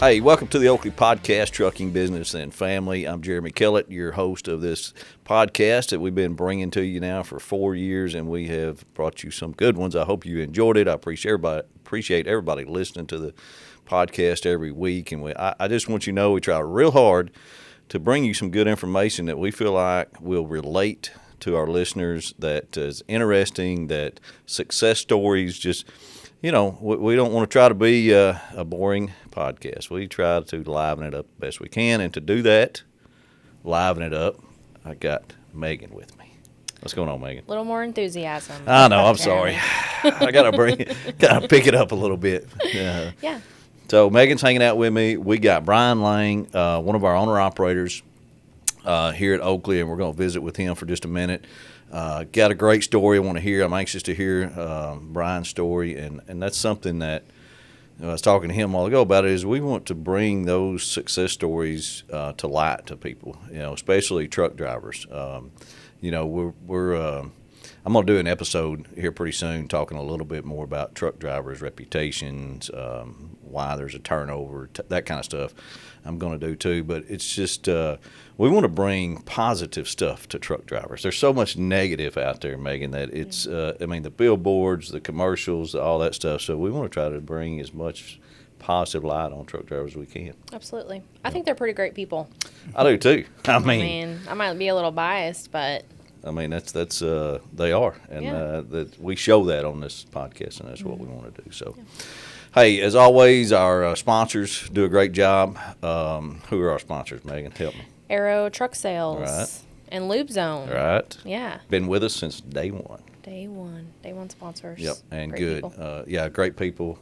Hey, welcome to the Oakley Podcast, Trucking Business and Family. I'm Jeremy Kellett, your host of this podcast that we've been bringing to you now for 4 years, and we have brought you some good ones. I hope you enjoyed it. I appreciate everybody listening to the podcast every week, and I just want you to know we try real hard to bring you some good information that we feel like will relate to our listeners, that is interesting, that success stories, just we don't want to try to be a boring podcast. We try to liven it up the best we can. And to do that, liven it up, I got Megan with me. What's going on, Megan? A little more enthusiasm. I know. I'm sorry. I got to pick it up a little bit. Yeah. So Megan's hanging out with me. We got Brian Lang, one of our owner-operators here at Oakley, and we're going to visit with him for just a minute. Got a great story I want to hear. I'm anxious to hear Brian's story, and that's something that I was talking to him a while ago about is we want to bring those success stories to light to people, especially truck drivers. I'm going to do an episode here pretty soon talking a little bit more about truck drivers' reputations, why there's a turnover, that kind of stuff I'm going to do too. But it's just we want to bring positive stuff to truck drivers. There's so much negative out there, Megan, that it's, the billboards, the commercials, all that stuff. So we want to try to bring as much positive light on truck drivers as we can. Absolutely. I think they're pretty great people. I do too. I might be a little biased, but that's they are, and that we show that on this podcast, and that's what we want to do. So, hey, as always, our sponsors do a great job. Who are our sponsors, Megan? Help me. Arrow Truck Sales, right, and Lube Zone, right? Yeah, been with us since day one. Day one sponsors. Yep, and great good. People. Great people.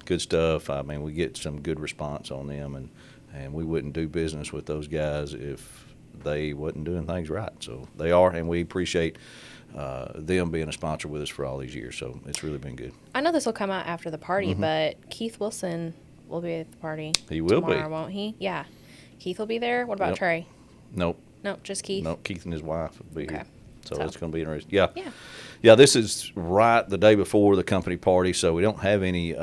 Good stuff. We get some good response on them, and we wouldn't do business with those guys if they wasn't doing things right. So they are, and we appreciate them being a sponsor with us for all these years. So it's really been good. I know this will come out after the party, but Keith Wilson will be at the party. He will tomorrow, be, won't he? Yeah, Keith will be there. What about Trey? Nope, just Keith. Nope, Keith and his wife will be here. So it's going to be interesting. Yeah. This is right the day before the company party, so we don't have any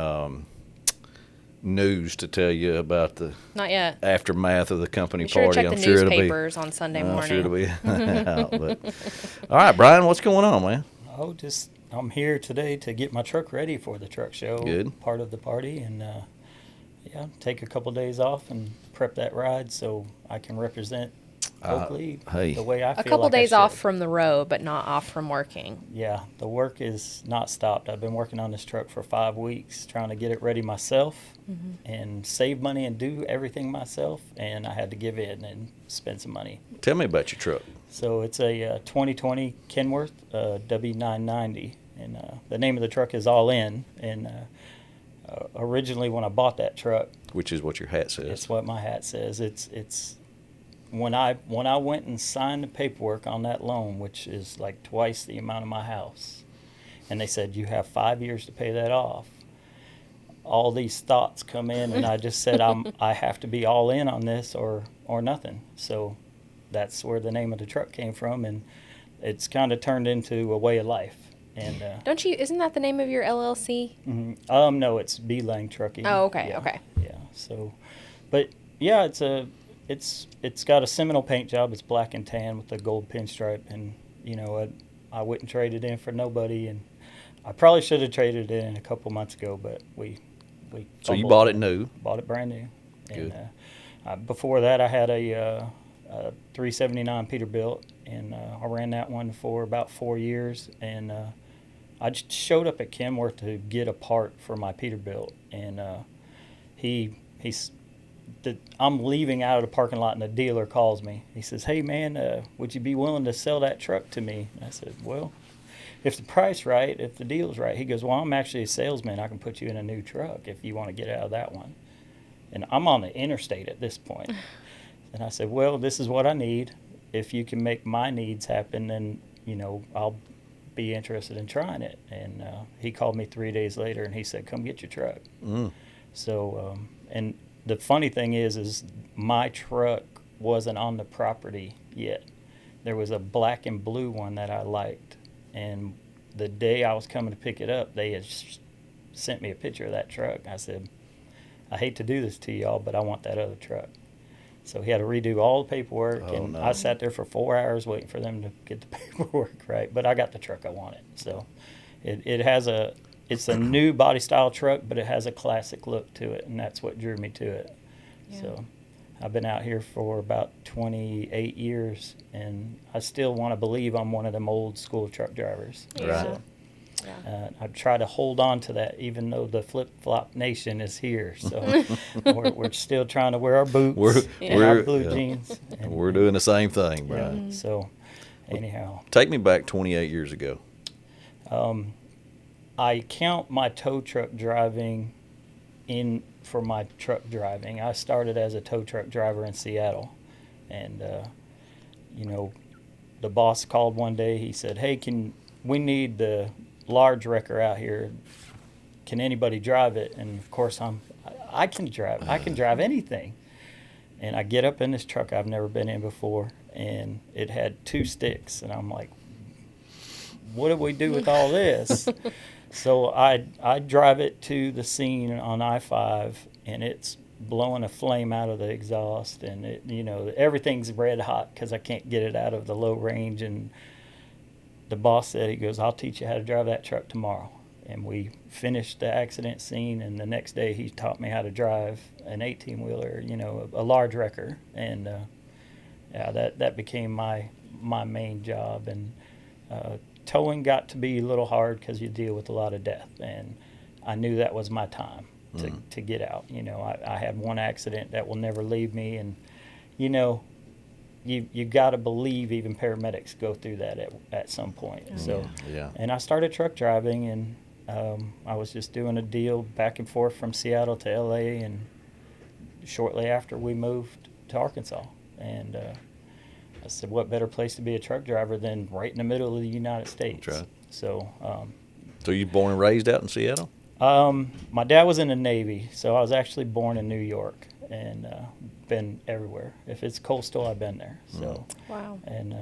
news to tell you about the not yet aftermath of the company sure party. To check I'm the sure newspapers on Sunday morning. I'm sure it'll be out, but. All right, Brian, what's going on, man? I'm here today to get my truck ready for the truck show. Good. Part of the party, and take a couple days off and prep that ride so I can represent Oakley the way I feel. A couple like days off from the road, but not off from working. Yeah, the work is not stopped. I've been working on this truck for 5 weeks, trying to get it ready myself and save money and do everything myself, and I had to give in and spend some money. Tell me about your truck. So it's a 2020 Kenworth W990, and the name of the truck is All In, and originally when I bought that truck, which is what your hat says. It's what my hat says. It's when I went and signed the paperwork on that loan, which is like twice the amount of my house, and they said you have 5 years to pay that off. All these thoughts come in, and I just said I have to be all in on this or nothing. So that's where the name of the truck came from, and it's kind of turned into a way of life. And isn't that the name of your LLC? Mm-hmm. No, it's B-Lang Trucking. Oh, okay, yeah, okay. Yeah. So, but yeah, it's got a Seminole paint job. It's black and tan with a gold pinstripe, and I wouldn't trade it in for nobody, and I probably should have traded it in a couple months ago, but we. So you bought it new? Bought it brand new. Good. And before that, I had a 379 Peterbilt, and I ran that one for about 4 years, and I just showed up at Kenworth to get a part for my Peterbilt, and I'm leaving out of the parking lot, and the dealer calls me. He says, "Hey, man, would you be willing to sell that truck to me?" And I said, "Well, if the price right, if the deal's right." He goes, "Well, I'm actually a salesman. I can put you in a new truck if you want to get out of that one." And I'm on the interstate at this point. And I said, "Well, this is what I need. If you can make my needs happen, then, I'll be interested in trying it." And he called me 3 days later, and he said, "Come get your truck." So, and the funny thing is my truck wasn't on the property yet. There was a black and blue one that I liked. And the day I was coming to pick it up, they had sent me a picture of that truck. I said, I hate to do this to y'all, but I want that other truck. So he had to redo all the paperwork, Oh, and no. I sat there for 4 hours waiting for them to get the paperwork right. But I got the truck I wanted. So it's a new body style truck, but it has a classic look to it, and that's what drew me to it. Yeah. So I've been out here for about 28 years, and I still want to believe I'm one of them old school truck drivers. Yeah. Right. Yeah. I try to hold on to that, even though the flip-flop nation is here. So we're still trying to wear our boots and our blue jeans. And we're doing the same thing, Yeah. Brian. So anyhow, Take me back 28 years ago. I count my tow truck driving in for my truck driving. I started as a tow truck driver in Seattle, and the boss called one day. He said, "Hey, we need the large wrecker out here. Can anybody drive it?" And of course, I can drive. I can drive anything. And I get up in this truck I've never been in before, and it had 2 sticks, and I'm like, "What do we do with all this?" So I drive it to the scene on I-5, and it's blowing a flame out of the exhaust, and everything's red hot because I can't get it out of the low range. And the boss said, he goes, "I'll teach you how to drive that truck tomorrow." And we finished the accident scene, and the next day he taught me how to drive an 18-wheeler, a large wrecker. And that became my main job. And towing got to be a little hard because you deal with a lot of death, and I knew that was my time to get out. I had one accident that will never leave me, and you got to believe even paramedics go through that at some point. So Yeah. and I started truck driving, and I was just doing a deal back and forth from Seattle to LA, and shortly after we moved to Arkansas. And I said, what better place to be a truck driver than right in the middle of the United States? That's right. So So you born and raised out in Seattle? my dad was in the Navy, so I was actually born in New York, and been everywhere. If it's coastal, I've been there. So Wow. and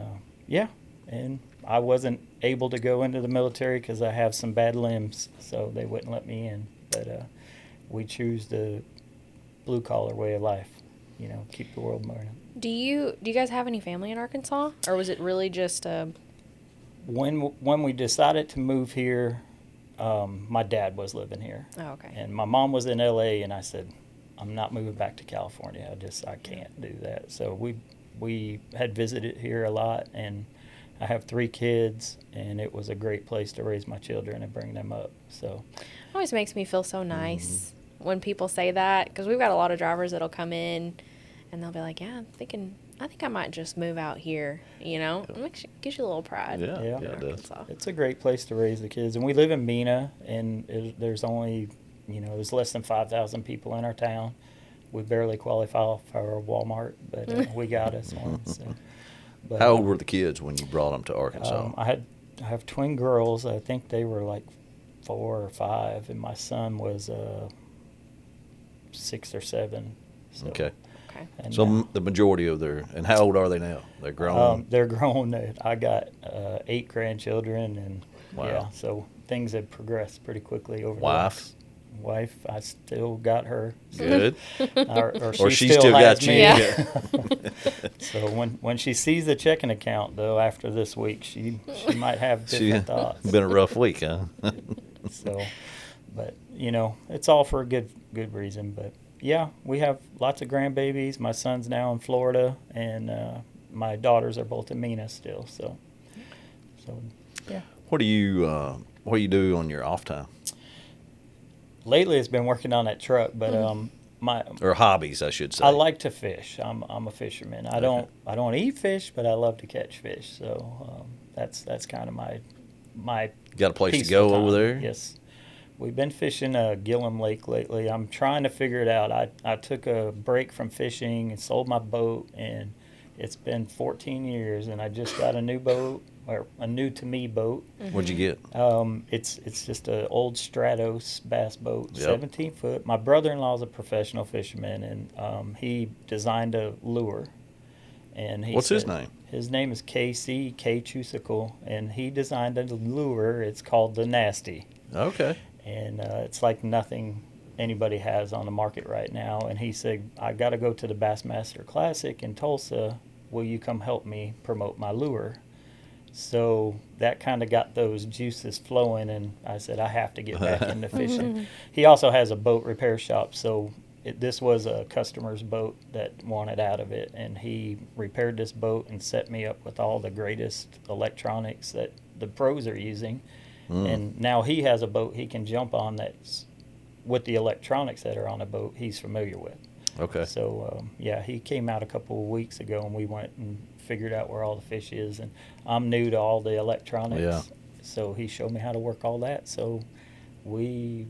and I wasn't able to go into the military because I have some bad limbs, so they wouldn't let me in. But we choose the blue collar way of life. Keep the world burning. Do you guys have any family in Arkansas, or was it really just When we decided to move here, my dad was living here. Oh, okay. And my mom was in LA, and I said, I'm not moving back to California. I can't do that. So we had visited here a lot, and I have 3 kids, and it was a great place to raise my children and bring them up. So It always makes me feel so nice when people say that, because we've got a lot of drivers that'll come in and they'll be like, "Yeah, I think I might just move out here." It gives you a little pride. Yeah, Yeah. it does. Arkansas. it's a great place to raise the kids. And we live in Mena, and there's only, there's less than 5,000 people in our town. We barely qualify for a Walmart, but we got us one. So. But, How old were the kids when you brought them to Arkansas? I have twin girls. I think they were like 4 or 5, and my son was 6 or 7. So, Okay. Okay. And So the majority of and how old are they now? They're grown? they're grown. I got 8 grandchildren, and Wow. so things have progressed pretty quickly over Wife? Wife, I still got her. Good. Or she still still has got you. me. Yeah. So when she sees the checking account, though, after this week, she might have different thoughts. Been a rough week, huh? So, but it's all for a good reason. But yeah, we have lots of grandbabies. My son's now in Florida, and my daughters are both in Mena still. So yeah. What do you do on your off time? Lately, it's been working on that truck, but Or hobbies, I should say. I like to fish. I'm a fisherman. I don't eat fish, but I love to catch fish. So that's kind of my Got a place to peaceful go over time. there? Yes. We've been fishing Gillum Lake lately. I'm trying to figure it out. I took a break from fishing and sold my boat, and it's been 14 years, and I just got a new boat, or a new to me boat. What'd you get? It's just an old Stratos bass boat, Yep. 17 foot. My brother-in-law's a professional fisherman, and he designed a lure. And What's his name? His name is Casey K. Chusicle, and he designed a lure. It's called the Nasty. Okay. And it's like nothing anybody has on the market right now. And he said, I got to go to the Bassmaster Classic in Tulsa. Will you come help me promote my lure? So that kind of got those juices flowing, and I said, I have to get back into fishing. He also has a boat repair shop, so this was a customer's boat that wanted out of it, and he repaired this boat and set me up with all the greatest electronics that the pros are using. And now he has a boat he can jump on that's with the electronics that are on a boat he's familiar with. Okay. So, yeah, he came out a couple of weeks ago, and we went and figured out where all the fish is. And I'm new to all the electronics. Yeah. So he showed me how to work all that. So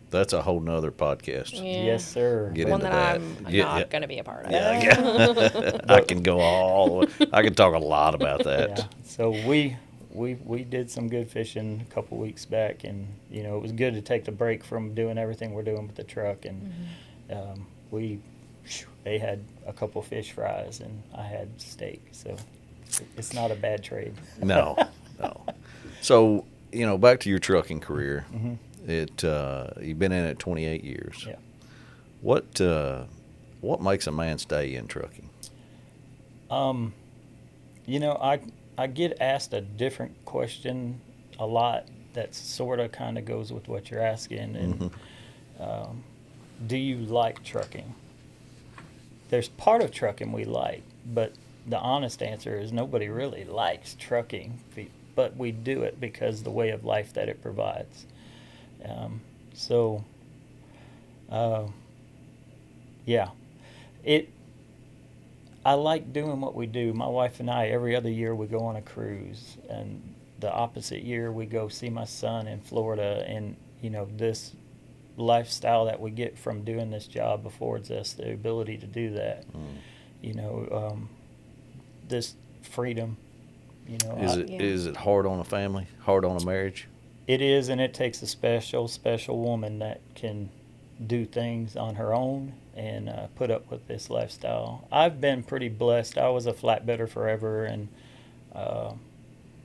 That's a whole nother podcast. Yeah. Yes, sir. Get One into that that. I'm Yeah, not yeah. going to be a part of. Yeah, I can go all. I can talk a lot about that. Yeah. So we did some good fishing a couple weeks back, and it was good to take the break from doing everything we're doing with the truck. And they had a couple fish fries, and I had steak. So it's not a bad trade. No. So back to your trucking career. Mm-hmm. You've been in it 28 years. Yeah. What makes a man stay in trucking? I get asked a different question a lot that sort of kind of goes with what you're asking. And do you like trucking? There's part of trucking we like, but the honest answer is nobody really likes trucking, but we do it because the way of life that it provides. I like doing what we do. My wife and I, every other year we go on a cruise, and the opposite year we go see my son in Florida. And this lifestyle that we get from doing this job affords us the ability to do that. This freedom. Is it hard on a family? Hard on a marriage? It is, and it takes a special woman that can do things on her own and put up with this lifestyle. I've been pretty blessed. I was a flatbedder forever, and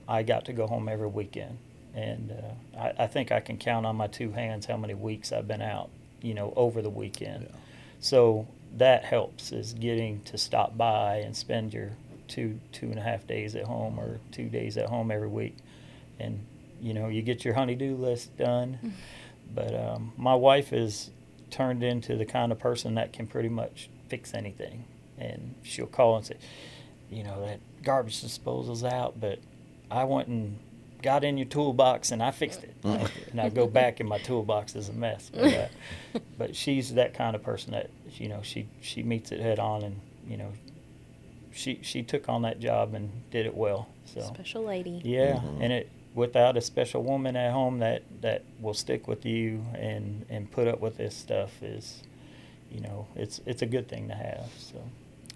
I got to go home every weekend. And I think I can count on my two hands how many weeks I've been out, over the weekend. Yeah. So that helps, is getting to stop by and spend your two and a half days at home, or 2 days at home every week. And, you get your honey-do list done. But my wife is turned into the kind of person that can pretty much fix anything. And she'll call and say, that garbage disposal's out, but I went and got in your toolbox and I fixed it. And I go back and my toolbox is a mess. But she's that kind of person that, she meets it head on, and, she took on that job and did it well. So Special lady. Yeah, and without a special woman at home that will stick with you and put up with this stuff is, it's a good thing to have. So.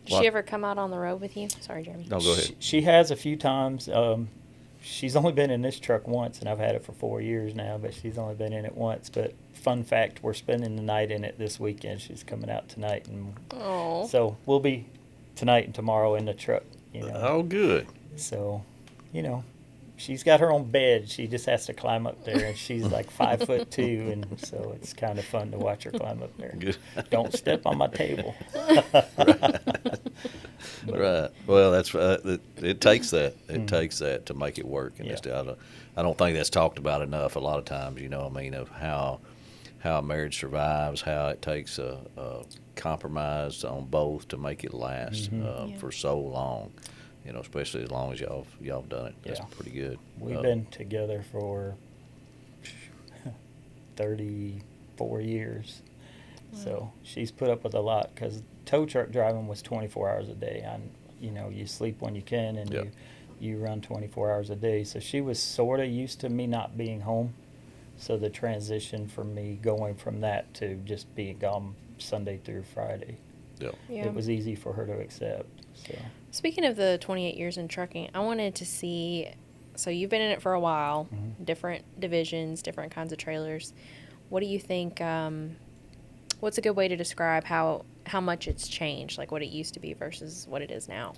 Did she ever come out on the road with you? Sorry, Jeremy. No, go ahead. She has a few times. She's only been in this truck once, and I've had it for 4 years now, but she's only been in it once. But fun fact, we're spending the night in it this weekend. She's coming out tonight. So we'll be tonight and tomorrow in the truck. Oh, good. So, she's got her own bed. She just has to climb up there, and she's like 5'2", and so it's kind of fun to watch her climb up there. Good. Don't step on my table. Right. Well, that's it takes that. It takes that to make it work. And I don't think that's talked about enough. A lot of times, of how a marriage survives, how it takes a compromise on both to make it last for so long. Especially as long as y'all done it. That's pretty good. We've been together for 34 years. So she's put up with a lot, because tow truck driving was 24 hours a day. You sleep when you can, and you run 24 hours a day. So she was sort of used to me not being home. So the transition for me going from that to just being gone Sunday through Friday, it was easy for her to accept. So. Speaking of the 28 years in trucking, I wanted to see, so you've been in it for a while, different divisions, different kinds of trailers. What do you think, what's a good way to describe how much it's changed, like what it used to be versus what it is now?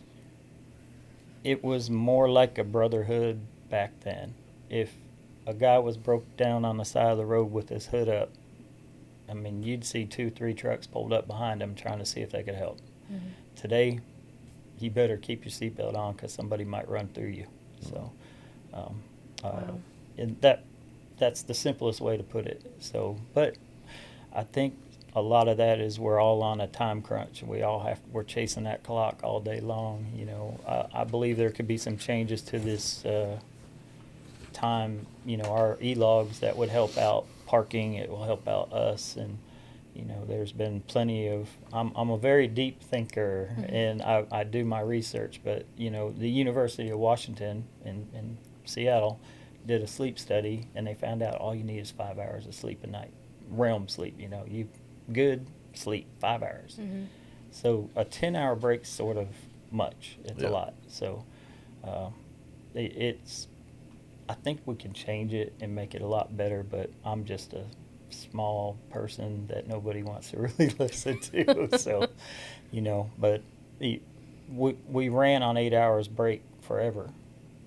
It was more like a brotherhood back then. If a guy was broke down on the side of the road with his hood up, I mean, you'd see 2-3 trucks pulled up behind them trying to see if they could help. Mm-hmm. Today, you better keep your seatbelt on because somebody might run through you. So, Wow. and that's the simplest way to put it. So, but I think a lot of that is we're all on a time crunch. We're chasing that clock all day long. You know, I believe there could be some changes to this time. You know, our e-logs that would help out parking. It will help out us, and you know, there's been plenty of. I'm a very deep thinker, Mm-hmm. and I do my research. But you know, the University of Washington in Seattle did a sleep study, and they found out all you need is 5 hours of sleep a night, REM sleep. You know, you good sleep 5 hours. Mm-hmm. So a 10-hour break's sort of much. It's Yeah. a lot. So it's. I think we can change it and make it a lot better, but I'm just a small person that nobody wants to really listen to. So, you know, but we ran on 8 hours break forever,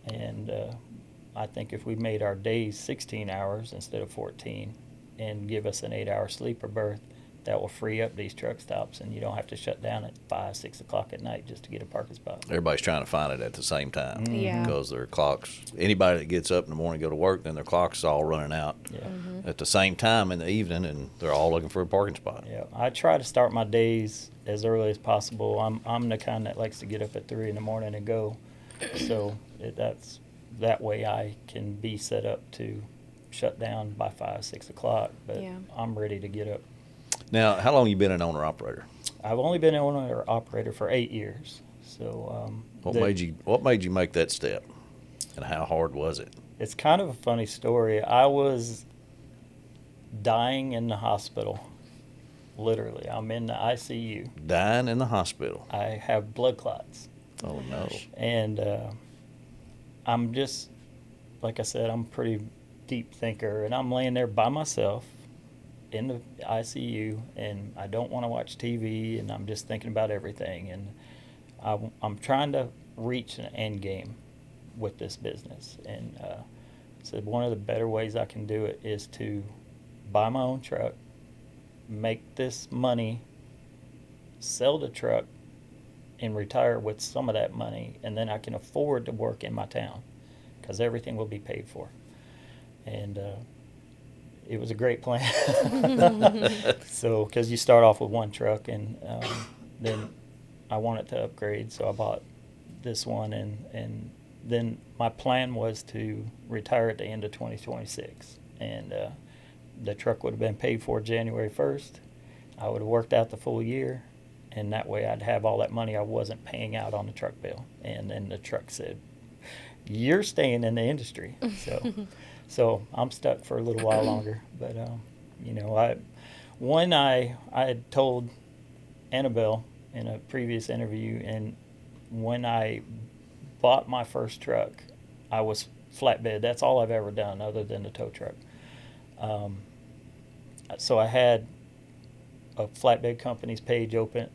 and I think if we made our days 16 hours instead of 14 and give us an 8-hour sleeper berth, that will free up these truck stops, and you don't have to shut down at 5-6 o'clock at night just to get a parking spot. Everybody's trying to find it at the same time. Mhm. Yeah. Because their clocks, anybody that gets up in the morning to go to work, then their clock's all running out Yeah. Mm-hmm. at the same time in the evening, and they're all looking for a parking spot. Yeah, I try to start my days as early as possible. I'm the kind that likes to get up at 3 in the morning and go, so that's that way I can be set up to shut down by 5-6 o'clock. But Yeah. I'm ready to get up. Now, how long you been an owner operator? I've only been an owner operator for 8 years. So What made you make that step, and how hard was it? It's kind of a funny story. I was dying in the hospital. Literally, I'm in the ICU. Dying in the hospital. I have blood clots. Oh no. And I'm just, like I said, I'm a pretty deep thinker, and I'm laying there by myself in the ICU, and I don't want to watch TV, and I'm just thinking about everything. And I'm trying to reach an end game with this business. And so one of the better ways I can do it is to buy my own truck, make this money, sell the truck, and retire with some of that money, and then I can afford to work in my town because everything will be paid for. And it was a great plan. So, because you start off with one truck, and then I wanted to upgrade, so I bought this one, and then my plan was to retire at the end of 2026, and the truck would have been paid for January 1st. I would have worked out the full year, and that way I'd have all that money I wasn't paying out on the truck bill. And then the truck said, "You're staying in the industry." So I'm stuck for a little while longer. But you know, I had told Annabelle in a previous interview, and when I bought my first truck, I was flatbed. That's all I've ever done other than the tow truck. So I had a flatbed company's page open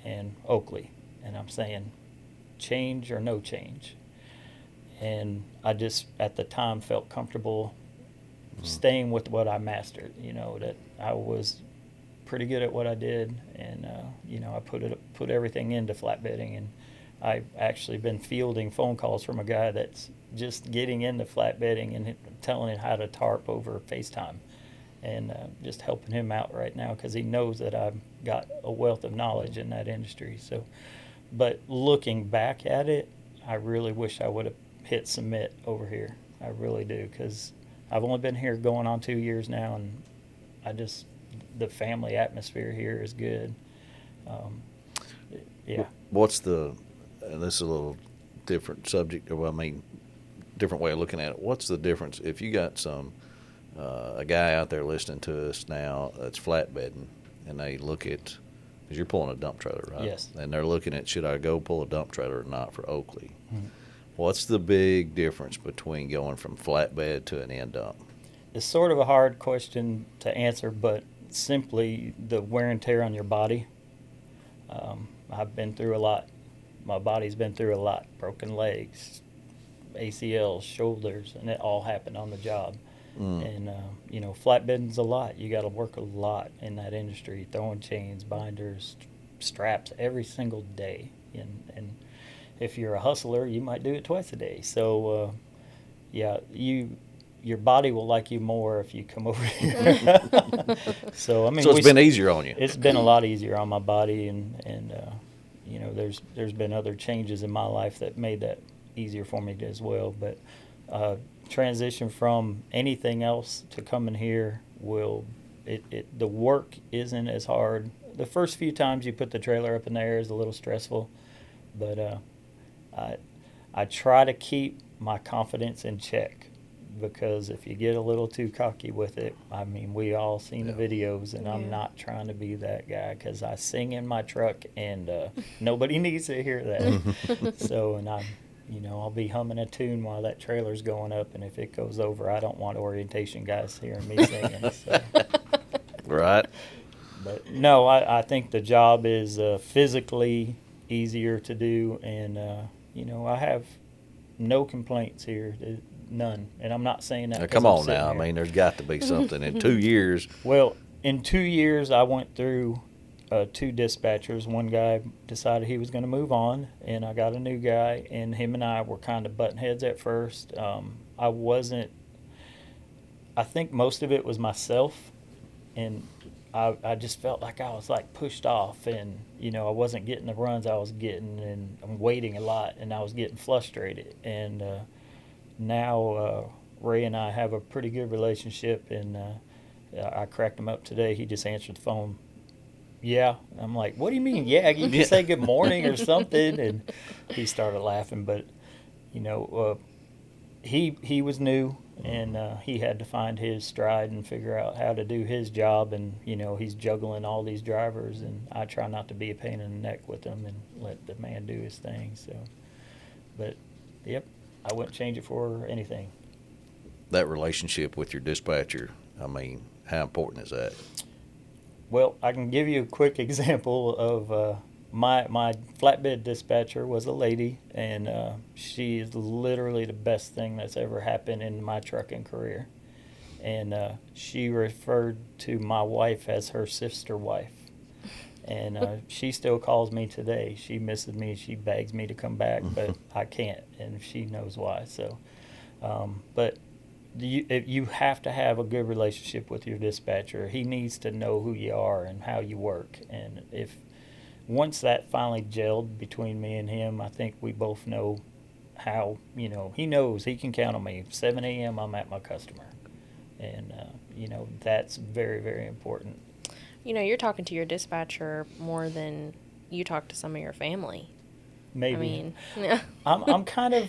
and Oakley, and I'm saying change or no change. And I just at the time felt comfortable staying with what I mastered. You know, that I was pretty good at what I did, and you know, I put everything into flatbedding, and I've actually been fielding phone calls from a guy that's just getting into flatbedding and telling him how to tarp over FaceTime, and just helping him out right now because he knows that I've got a wealth of knowledge in that industry. So, but looking back at it, I really wish I would have hit submit over here. I really do, because I've only been here going on 2 years now, and the family atmosphere here is good. Yeah. What's this is a little different subject, or I mean, different way of looking at it. What's the difference if you got a guy out there listening to us now that's flatbedding, and they look at, because you're pulling a dump trailer, right? Yes. And they're looking at, should I go pull a dump trailer or not for Oakley? Mhm. What's the big difference between going from flatbed to an end dump? It's sort of a hard question to answer, but simply the wear and tear on your body. I've been through a lot. My body's been through a lot. Broken legs, ACLs, shoulders, and it all happened on the job. And, flatbedding's a lot. You got to work a lot in that industry, throwing chains, binders, straps every single day. And if you're a hustler, you might do it twice a day. So, your body will like you more if you come over here. So it's been easier on you. It's been a lot easier on my body, and there's been other changes in my life that made that easier for me as well. But transition from anything else to coming here the work isn't as hard. The first few times you put the trailer up in the air is a little stressful, but I try to keep my confidence in check, because if you get a little too cocky with it, we all seen the videos, and I'm not trying to be that guy, because I sing in my truck, and nobody needs to hear that. So, and I'll be humming a tune while that trailer's going up, and if it goes over, I don't want orientation guys hearing me singing. So. Right. But no, I think the job is physically easier to do, and I have no complaints here. None. And I'm not saying that. Now, come on now. Here. There's got to be something. In 2 years. Well, in 2 years, I went through 2 dispatchers. One guy decided he was going to move on, and I got a new guy, and him and I were kind of butting heads at first. I think most of it was myself, and I just felt like I was like pushed off, and I wasn't getting the runs I was getting, and I'm waiting a lot, and I was getting frustrated. And now Ray and I have a pretty good relationship, and I cracked him up today. He just answered the phone. Yeah. I'm like, what do you mean? Yeah, you just say good morning or something. And he started laughing, but he was new, and he had to find his stride and figure out how to do his job. And he's juggling all these drivers, and I try not to be a pain in the neck with him and let the man do his thing. So, but yep, I wouldn't change it for anything. That relationship with your dispatcher, how important is that? Well, I can give you a quick example of my flatbed dispatcher was a lady, and she is literally the best thing that's ever happened in my trucking career. And she referred to my wife as her sister wife. And she still calls me today. She misses me. She begs me to come back, but I can't, and she knows why. So, but you have to have a good relationship with your dispatcher. He needs to know who you are and how you work. And once that finally gelled between me and him, I think we both know how, he knows he can count on me. 7 a.m. I'm at my customer. And, that's very, very important. You're talking to your dispatcher more than you talk to some of your family. Maybe. Yeah. I'm kind of,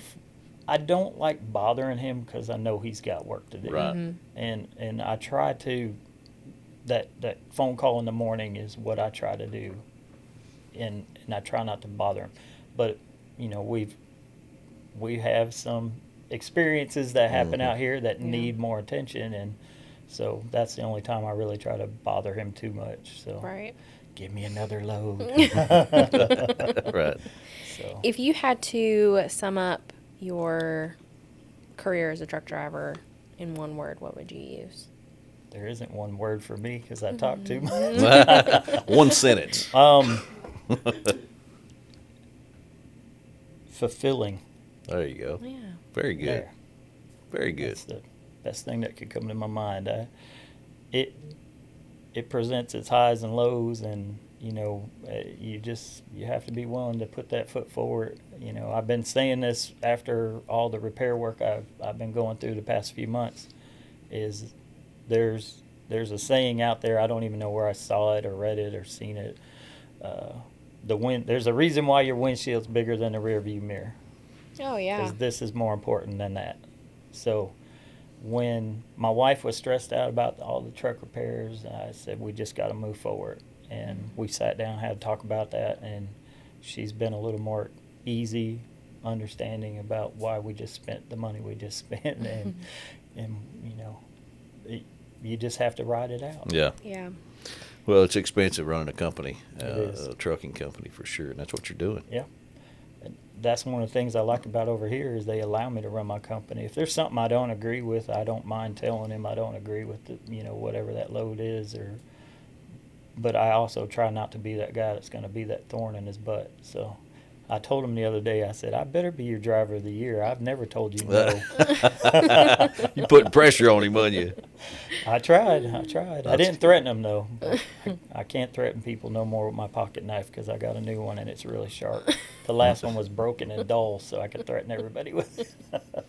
I don't like bothering him because I know he's got work to do. Right. Mm-hmm. And I try to, that phone call in the morning is what I try to do. And I try not to bother him. But, we have some experiences that happen out here that need more attention, and so that's the only time I really try to bother him too much. So right. Give me another load. Right. So if you had to sum up your career as a truck driver in one word, what would you use? There isn't one word for me because I talk too much. One sentence. Fulfilling. There you go. Yeah. Very good. There. Very good. That's the best thing that could come to my mind. It presents its highs and lows, and you have to be willing to put that foot forward. I've been saying this after all the repair work I've been going through the past few months. Is there's a saying out there, I don't even know where I saw it or read it or seen it. There's a reason why your windshield's bigger than the rear view mirror. Oh yeah. Because this is more important than that. So when my wife was stressed out about all the truck repairs, I said, we just got to move forward. And we sat down, had to talk about that, and she's been a little more easy, understanding about why we just spent the money we just spent. And you just have to ride it out. Yeah. Yeah. Well, it's expensive running a company, It is. a trucking company for sure, and that's what you're doing. Yeah. that's one of the things I like about over here is they allow me to run my company. If there's something I don't agree with, I don't mind telling him I don't agree with the, whatever that load is. But I also try not to be that guy that's going to be that thorn in his butt. So I told him the other day, I said, I better be your driver of the year. I've never told you no. You putting pressure on him, wasn't you? I tried. I didn't threaten him, though. I can't threaten people no more with my pocket knife because I got a new one and it's really sharp. The last one was broken and dull, so I could threaten everybody with it.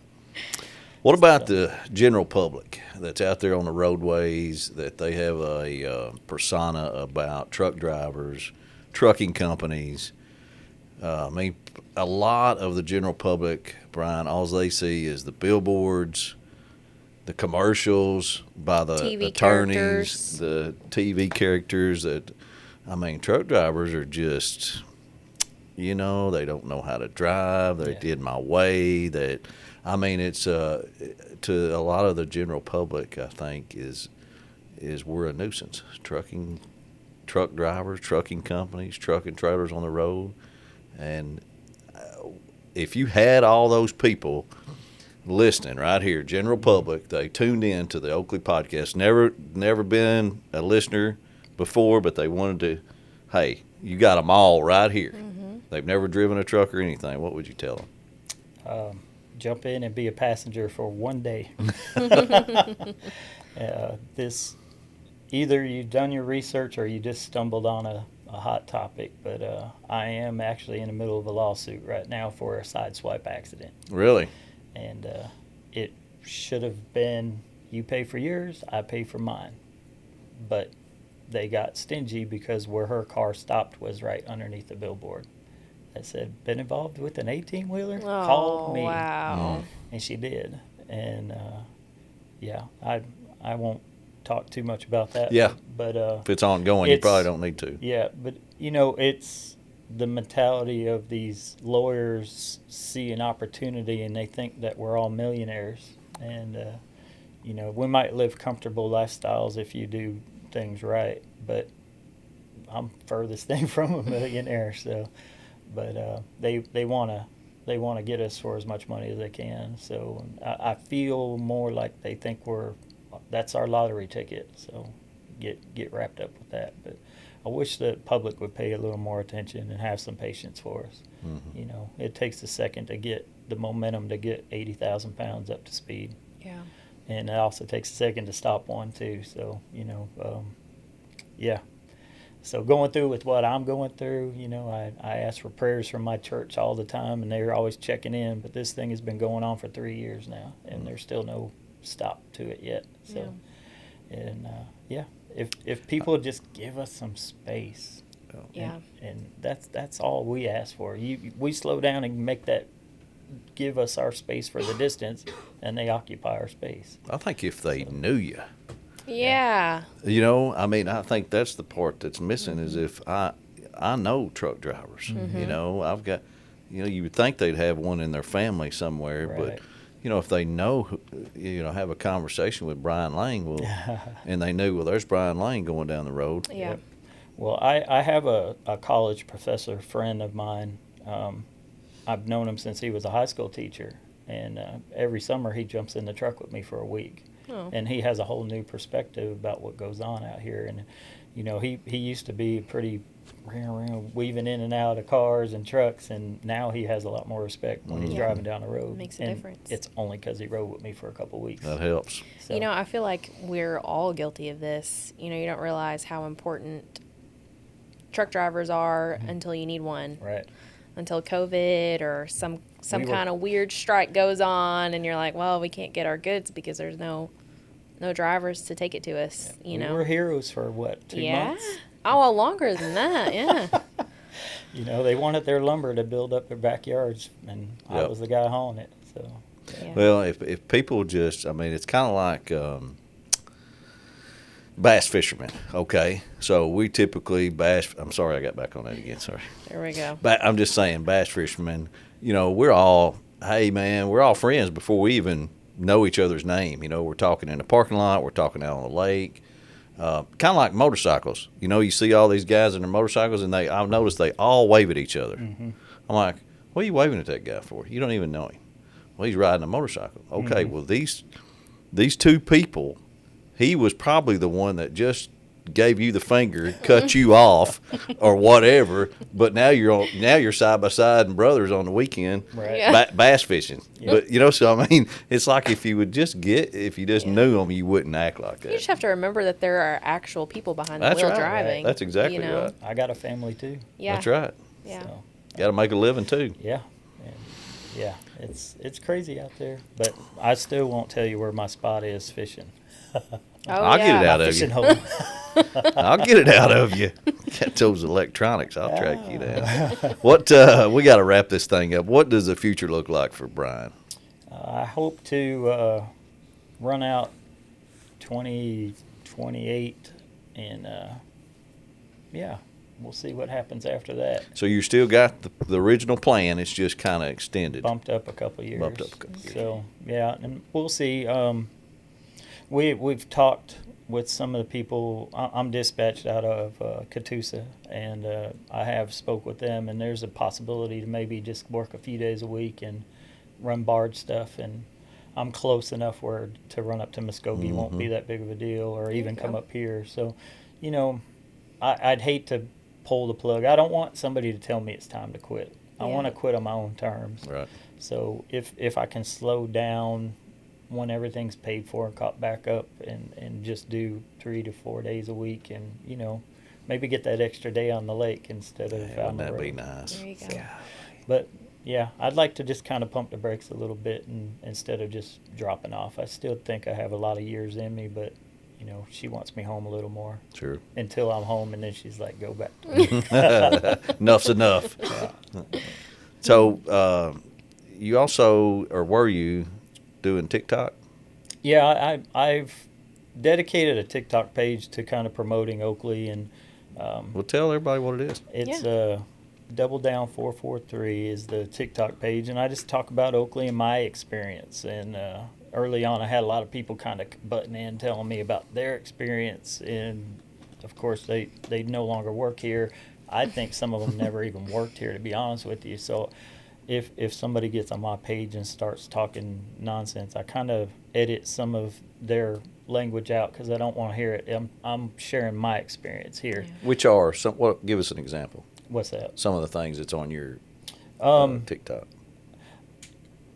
What about the general public that's out there on the roadways, that they have a persona about truck drivers, trucking companies? I mean, a lot of the general public, Brian, all they see is the billboards, the commercials by the TV attorneys, characters. the TV characters. Truck drivers are just, they don't know how to drive. They did my way. It's to a lot of the general public, I think, is we're a nuisance. Truck drivers, trucking companies, trucking trailers on the road. And if you had all those people listening right here, general public, they tuned in to the Oakley Podcast, never been a listener before, but they wanted to, hey, you got them all right here. Mm-hmm. They've never driven a truck or anything. What would you tell them? Jump in and be a passenger for one day. Either you've done your research or you just stumbled on a hot topic, but I am actually in the middle of a lawsuit right now for a sideswipe accident. Really? And it should have been you pay for yours, I pay for mine. But they got stingy because where her car stopped was right underneath the billboard that said, been involved with an 18-wheeler? Call me. Wow. And she did. And, I won't talk too much about that. Yeah. But if it's ongoing, you probably don't need to. Yeah, but it's the mentality of these lawyers see an opportunity and they think that we're all millionaires. And we might live comfortable lifestyles if you do things right, but I'm furthest thing from a millionaire. So, but they want to get us for as much money as they can. So I feel more like they think that's our lottery ticket, so get wrapped up with that. But I wish the public would pay a little more attention and have some patience for us. Mm-hmm. It takes a second to get the momentum to get 80,000 pounds up to speed. Yeah. And it also takes a second to stop one, too. So, So going through with what I'm going through, I ask for prayers from my church all the time, and they're always checking in. But this thing has been going on for 3 years now, and there's still no stop to it yet. So, if people just give us some space, and that's all we ask for. We slow down and give us our space for the distance, and they occupy our space. I think if they knew you. Yeah. I think that's the part that's missing is if I know truck drivers. Mm-hmm. I've got, you would think they'd have one in their family somewhere, Right. but if they know, have a conversation with Brian Lane, and they knew, there's Brian Lane going down the road. Yeah. Well, I have a college professor friend of mine. I've known him since he was a high school teacher, and every summer he jumps in the truck with me for a week. Oh. And he has a whole new perspective about what goes on out here. And, he used to be pretty weaving in and out of cars and trucks, and now he has a lot more respect when he's driving down the road. Makes a and difference. It's only because he rode with me for a couple of weeks. That helps. So, I feel like we're all guilty of this. You don't realize how important truck drivers are until you need one. Right. Until COVID or some kind of weird strike goes on, and you're like, well, we can't get our goods because there's no drivers to take it to us. We were heroes for 2 months? Oh, well, longer than that. Yeah. They wanted their lumber to build up their backyards, and I was the guy hauling it. So. Yeah. Well, if people just, it's kind of like bass fishermen, okay? So we typically I'm sorry, I got back on that again, sorry. There we go. I'm just saying, bass fishermen, we're all friends before we even know each other's name. We're talking in the parking lot, we're talking out on the lake. Kind of like motorcycles. You see all these guys in their motorcycles, and I've noticed they all wave at each other. Mm-hmm. I'm like, What are you waving at that guy for? You don't even know him. Well, he's riding a motorcycle. Okay, well, these two people, he was probably the one that just gave you the finger, cut you off, or whatever. But now you're side by side and brothers on the weekend, Right. Yeah. bass fishing. Yeah. But so I mean, it's like if you just knew them, you wouldn't act like that. You just have to remember that there are actual people behind the That's wheel right. driving. That's exactly you know? right. I got a family too. Yeah. That's right. Yeah. So, Got to make a living too. yeah. And yeah, it's crazy out there. But I still won't tell you where my spot is fishing. Oh, I'll get it yeah. out of Fishing you. hole. I'll get it out of you. Get those electronics. I'll track you down. What we got to wrap this thing up. What does the future look like for Brian? I hope to run out 2028, and yeah, we'll see what happens after that. So you still got the original plan. It's just kind of extended. Bumped up a couple of years. Bumped up a couple of years. So yeah, and we'll see. We've talked with some of the people. I'm dispatched out of Catoosa, and I have spoke with them, and there's a possibility to maybe just work a few days a week and run barge stuff, and I'm close enough where to run up to Muskogee won't be that big of a deal, or even you come go. up here. So, I'd hate to pull the plug. I don't want somebody to tell me it's time to quit. I Yeah. want to quit on my own terms. Right. So if I can slow down when everything's paid for and caught back up, and just do 3 to 4 days a week, and maybe get that extra day on the lake instead of out on Wouldn't the that road. be nice? There you go. But yeah, I'd like to just kind of pump the brakes a little bit, and instead of just dropping off. I still think I have a lot of years in me, but she wants me home a little more Sure. until I'm home, and then she's like, "Go back to work." Enough's enough. So you also, or were you, doing TikTok? Yeah, I've dedicated a TikTok page to kind of promoting Oakley, and Well, tell everybody what it is. it's Double Down 443 is the TikTok page, and I just talk about Oakley and my experience. And early on, I had a lot of people kind of butting in, telling me about their experience, and of course they no longer work here. I think some of them never even worked here, to be honest with you. So if somebody gets on my page and starts talking nonsense, I kind of edit some of their language out because I don't want to hear it. I'm sharing my experience here. Yeah. Which are give us an example. What's that? Some of the things that's on your TikTok.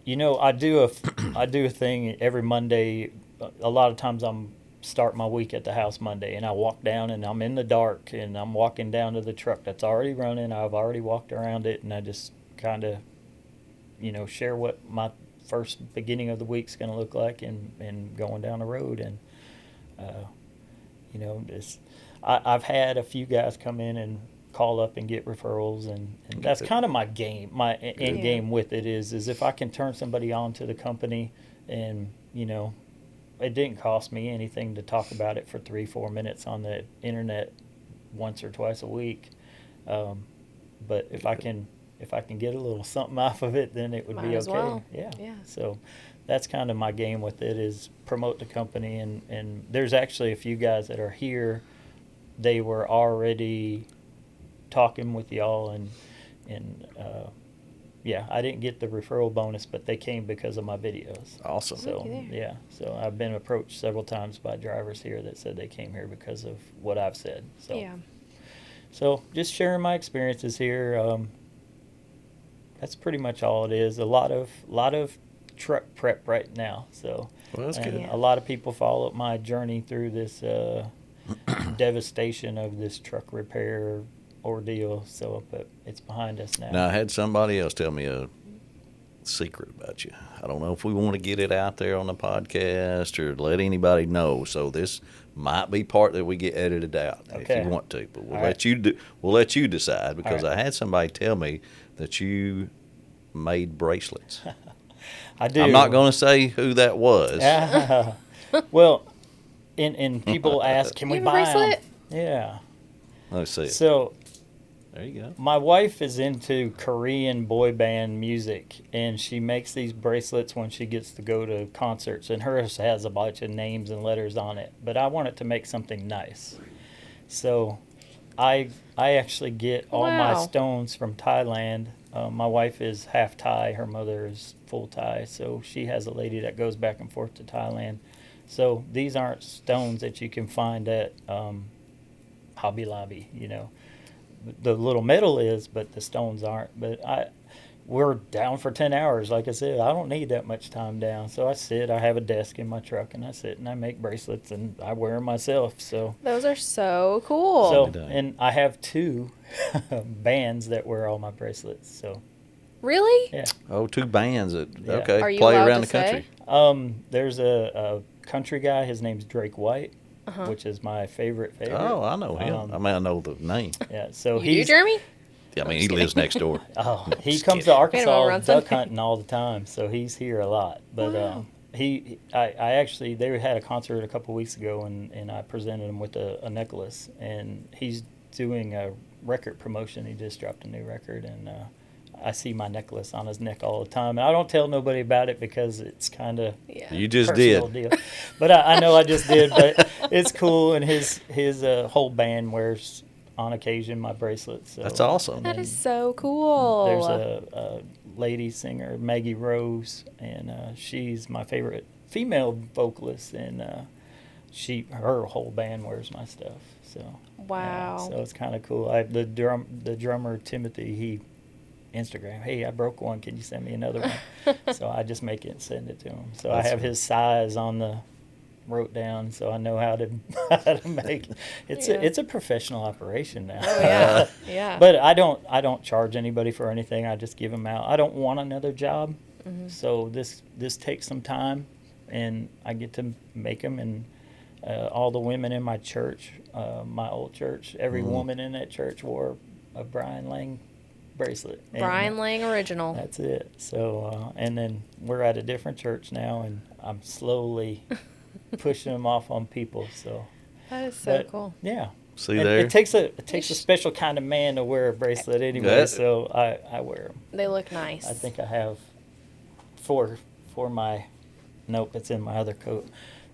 I do a thing every Monday. A lot of times I'm start my week at the house Monday, and I walk down, and I'm in the dark, and I'm walking down to the truck that's already running. I've already walked around it, and I just kind of share what my first beginning of the week's going to look like, and going down the road. And I've had a few guys come in and call up and get referrals, and that's kind of my game. My end game with it is if I can turn somebody on to the company, and it didn't cost me anything to talk about it for 3-4 minutes on the internet once or twice a week, but if I can get a little something off of it, then it would Might be as okay. well. Yeah. Yeah. So that's kind of my game with it, is promote the company, and there's actually a few guys that are here. They were already talking with y'all, and I didn't get the referral bonus, but they came because of my videos. Awesome. So Looky there. yeah, so I've been approached several times by drivers here that said they came here because of what I've said. So Yeah. so just sharing my experiences here. That's pretty much all it is. A lot of truck prep right now. So Well, that's and good. Yeah. a lot of people follow my journey through this devastation of this truck repair ordeal. So, but it's behind us now. Now, I had somebody else tell me a secret about you. I don't know if we want to get it out there on the podcast or let anybody know. So this might be part that we get edited out if Okay. you want to. But we'll All let right. you do. We'll let you decide, because right. I had somebody tell me that you made bracelets. I do. I'm not going to say who that was. Well, and people ask, can You we have a buy them? bracelet? Yeah. Let's see. So There you go. my wife is into Korean boy band music, and she makes these bracelets when she gets to go to concerts, and hers has a bunch of names and letters on it. But I wanted to make something nice. So I actually get all my Wow. stones from Thailand, My wife is half Thai. Her mother is full Thai. So she has a lady that goes back and forth to Thailand. So these aren't stones that you can find at Hobby Lobby, you know. The little metal is, but the stones aren't. But we're down for 10 hours. Like I said, I don't need that much time down. So I have a desk in my truck, and I sit and I make bracelets, and I wear them myself. So Those are so cool. So, and I have 2 bands that wear all my bracelets. So Really? yeah. Oh, 2 bands that Yeah. okay Are you play allowed around to the country. say? There's a country guy. His name's Drake White, which is my favorite. Oh, I know him. I mean, I know the name. Yeah. So You do, he's Jeremy? I mean, he lives next door. he Just comes kidding. to Arkansas around duck Sunday. hunting all the time. So he's here a lot. But Wow. I actually, they had a concert a couple weeks ago, and I presented him with a necklace, and he's doing a record promotion. He just dropped a new record, and I see my necklace on his neck all the time. And I don't tell nobody about it because it's kind of Yeah. You just personal did. deal. But I know I just did. But it's cool, and his whole band wears on occasion my bracelets. So, That's awesome. and That then is so cool. there's a lady singer, Maggie Rose, and she's my favorite female vocalist, and her whole band wears my stuff. So Wow. so it's kind of cool. The drummer Timothy, he Instagram, hey, I broke one. Can you send me another one? So I just make it and send it to him. So That's I have cool. his size on the wrote down, so I know how to make it. It's a professional operation now. Oh, yeah. Yeah. But I don't charge anybody for anything. I just give them out. I don't want another job, so this takes some time, and I get to make them. And all the women in my church, my old church, every woman in that church wore a Brian Lang bracelet. And Brian Lang original. that's it. So and then we're at a different church now, and I'm slowly pushing them off on people. So That is so but, cool. yeah. See And there? It takes a special kind of man to wear a bracelet anyway, That- so I wear them. They look nice. I think I have for my nope, it's in my other coat,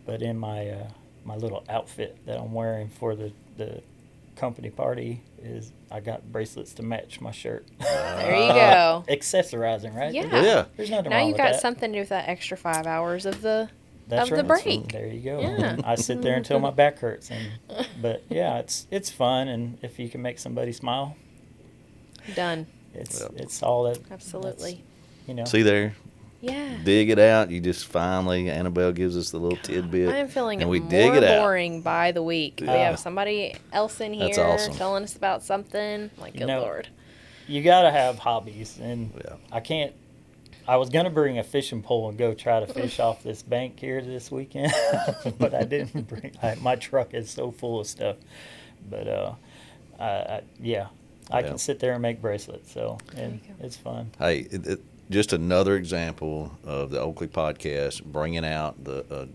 but in my my little outfit that I'm wearing for the company party is I got bracelets to match my shirt. There you go. Accessorizing, right? Yeah. Yeah. There's nothing Now wrong you with got that. something to do with that extra 5 hours of the That's of the right. break. There you go. Yeah. I sit there until my back hurts, but yeah, it's fun, and if you can make somebody smile, Done. it's all that. Absolutely. You know. See there? Yeah. Dig it out. You just finally, Annabelle gives us the little tidbit. I am feeling and we more dig it out. boring by the week. We Yeah. have somebody else in here That's awesome. telling us about something. Like, You good know, Lord. You gotta have hobbies, and Yeah. I was gonna bring a fishing pole and go try to fish off this bank here this weekend, but I didn't bring. My truck is so full of stuff, but I Yeah. can sit there and make bracelets, so and you go. it's fun. Hey, just another example of the Oakley Podcast bringing out the,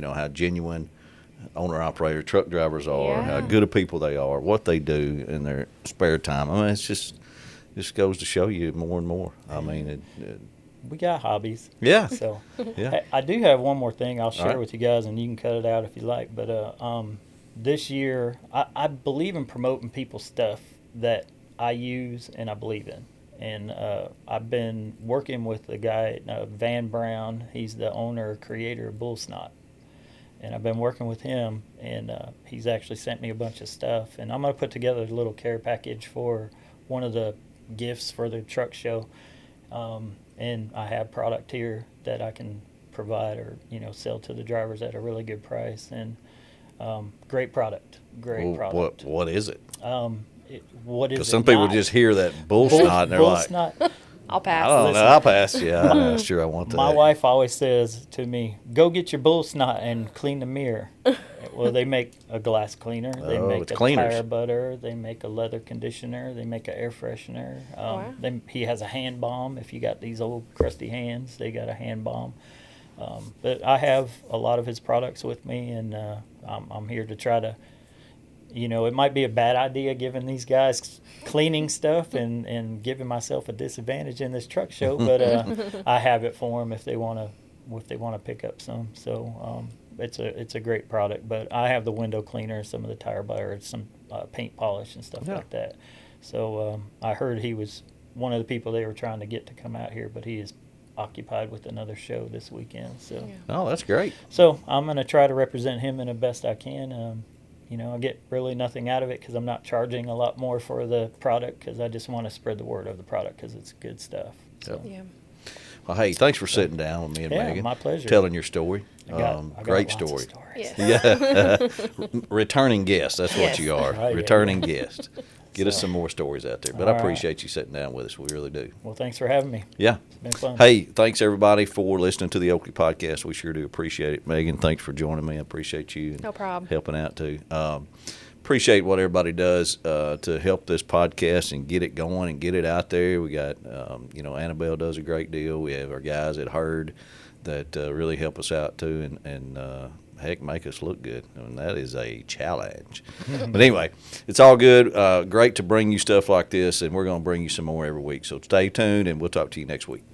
how genuine owner-operator truck drivers are, how Yeah. good of people they are, what they do in their spare time. I mean, it's just goes to show you more and more. I mean, We got hobbies. yeah, So yeah. I do have one more thing I'll share right. with you guys, and you can cut it out if you like. But this year, I believe in promoting people's stuff that I use and I believe in. And I've been working with a guy, Van Brown. He's the owner, creator of Bull Snot. And I've been working with him, and he's actually sent me a bunch of stuff. And I'm going to put together a little care package for one of the gifts for the truck show. And I have product here that I can provide or, sell to the drivers at a really good price. And great product. Great Well, product. what is it? What is Because it some people not? just hear that bull snot and they're Bull like, snot. I'll pass. I don't know, Listen. I'll pass. Yeah, I'm not sure I want that. My wife always says to me, "Go get your bull snot and clean the mirror." Well, they make a glass cleaner. They Oh, make it's a cleaners. tire butter. They make a leather conditioner. They make an air freshener. Wow. He has a hand balm. If you got these old crusty hands, they got a hand balm. But I have a lot of his products with me, and I'm here to try to. It might be a bad idea giving these guys cleaning stuff and giving myself a disadvantage in this truck show, but I have it for them if they want to pick up some. So it's a great product. But I have the window cleaner, some of the tire butter, some paint polish and stuff Yeah. like that. So I heard he was one of the people they were trying to get to come out here, but he is occupied with another show this weekend. So, Yeah. Oh, that's great. so I'm going to try to represent him in the best I can. You know, I get really nothing out of it because I'm not charging a lot more for the product because I just want to spread the word of the product because it's good stuff. So, Yeah. Well, hey, thanks for sitting down with me and yeah, Megan. my pleasure. Telling your story. I got Great lots of story. stories. Yes. Yeah. Returning guest. That's what Yes. you are. Right, yeah, Returning yeah. guest. Get us So- some more stories out there. But All I right. appreciate you sitting down with us. We really do. Well, thanks for having me. Yeah. It's been fun. Hey, thanks everybody for listening to the Oakley Podcast. We sure do appreciate it. Megan, thanks for joining me. I appreciate you and No problem. helping out too. Appreciate what everybody does to help this podcast and get it going and get it out there. We got, Annabelle does a great deal. We have our guys at Herd that really help us out too and heck, make us look good. And that is a challenge. But anyway, it's all good. Great to bring you stuff like this, and we're going to bring you some more every week. So stay tuned, and we'll talk to you next week.